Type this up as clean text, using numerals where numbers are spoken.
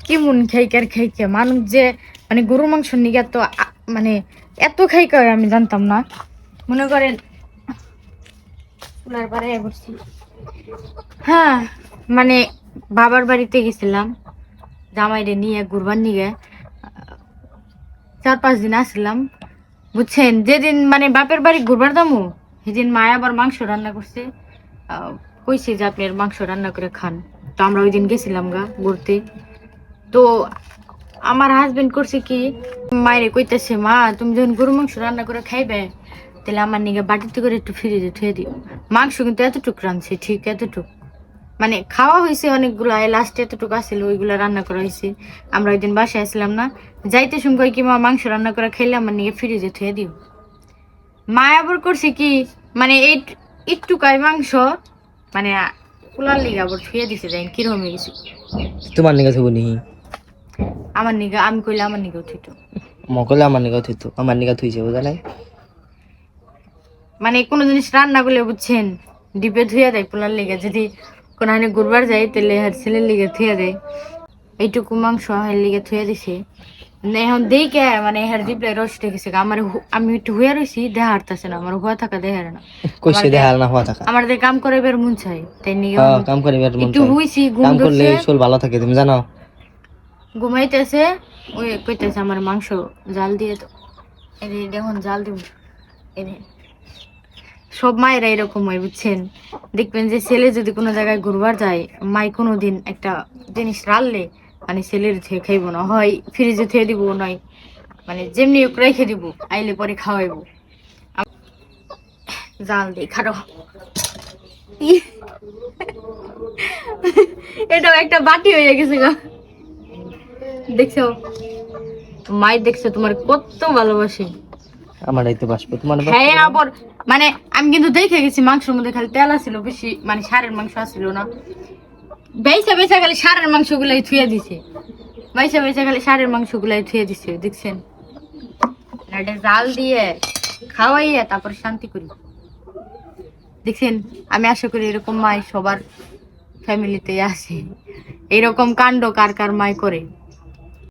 কেমন খাইকার খাইকে মানুষ যে মানে গরু মাংস নিয়ে তো মানে এত খাইকা হয় আমি জানতাম না। মনে করেন চুলার পারে বসছি। হ্যাঁ, মানে বাবার বাড়িতে গেছিলাম জামাইরে নিয়ে ঘুরবার নিয়ে 4-5 দিন আসলাম বুঝছেন। যেদিন মানে বাপের বাড়ি ঘুরবার দামু সেদিন মায় আবার মাংস রান্না করছে। কইছে যে আপনি মাংস রান্না করে খান। তো আমরা ওই দিন গেছিলাম গা ঘুরতে। তো আমার হাজবেন্ড করছে কি, মায়েরে কইতেছে মা তুমি যখন গরু মাংস রান্না করে খাইবে তাহলে আমার নিগে বাটিতে করে একটু ফ্রিজে থুয়ে দিও। মাংস কিন্তু এতটুকু রাঁধছে, ঠিক এতটুকু মানে খাওয়া হয়েছে অনেকগুলা, লাস্টে এতটুকু আসছিল ওইগুলা রান্না করা হয়েছে। আমরা ওই দিন বাসায় আসলাম না, যাইতে শুনকই কি মা মাংস রান্না করে খাইলে আমার নিগে ফ্রিজে থুয়ে দিও। মা আবার করছে কি মানে এই একটু কাই মাংস মানে কুলার লিগে আবার থুয়ে দিছে, যাই কিরকম হয়ে গেছে। তোমার নিগা থইব নি? আমার নিগা আমি কইলে আমার নিগা থুইতো, মকলে আমার নিগা থইতো, আমার নিগা থইছে বুঝা নাই। মানে কোনো জিনিস রান্না করলে বুঝছেন ডিপে ধুয়ে দেয় পোলার লেগে। যদি কোনো হানি ঘুরবার যায় তাহলে হার ছেলের লিগে থুয়ে দেয়। এইটুকু মাংস হার লিগে থুয়ে দিছে। এখন দেখে মানে হার ডিপে রস রেখেছে আমার। আমি একটু হুয়া রয়েছি দেখা হারতেছে না, আমার হুয়া থাকা দেখার না। কইছে দেখার না হওয়া থাকা। আমার কাম করে বের মন চাই তাই নিয়ে কাম করে বের মন একটু চাই। হুইছি, ঘুম কাম করলে ধরছে, শরীর ভালো থাকে তুমি জানো। ঘুমাইতেছে ওই কইতেছে আমার মাংস জাল দিয়ে তো এই দেখুন জাল দিব। সব মায়েরা এরকম হয় বুঝছেন। দেখবেন যে ছেলে যদি কোনো জায়গায় ঘুরবার যায়, মাই কোনোদিন একটা জিনিস রাখলে মানে ছেলের থেকে খাইব না, হয় ফ্রিজে থুয়ে দিব, নয় মানে যেমনি হোক রেখে দিব, আইলে পরে খাওয়াইবো। জাল দিই খারো। এটাও একটা বাটি হয়ে গেছে গা, দেখছো মাই, দেখছো তোমার কত ভালোবাসি। আমার আইতে বাসবো তোমার। হ্যাঁ আবার মানে আমি কিন্তু দেখে গেছি মাংসের মধ্যে খালি তেল আছিল বেশি, মানে সারের মাংস আসছিল না। বেচা বেচা খালি সারের মাংস গুলাই থুয়ে দিছে, বেচা বেচা খালি সারের মাংস গুলাই থুয়ে দিছে দেখছেন। এটা জাল দিয়ে খাওয়াইয়া তারপর শান্তি করি দেখছেন। আমি আশা করি এরকম মাই সবার ফ্যামিলিতে আসে, এরকম কাণ্ড কার কার মাই করে।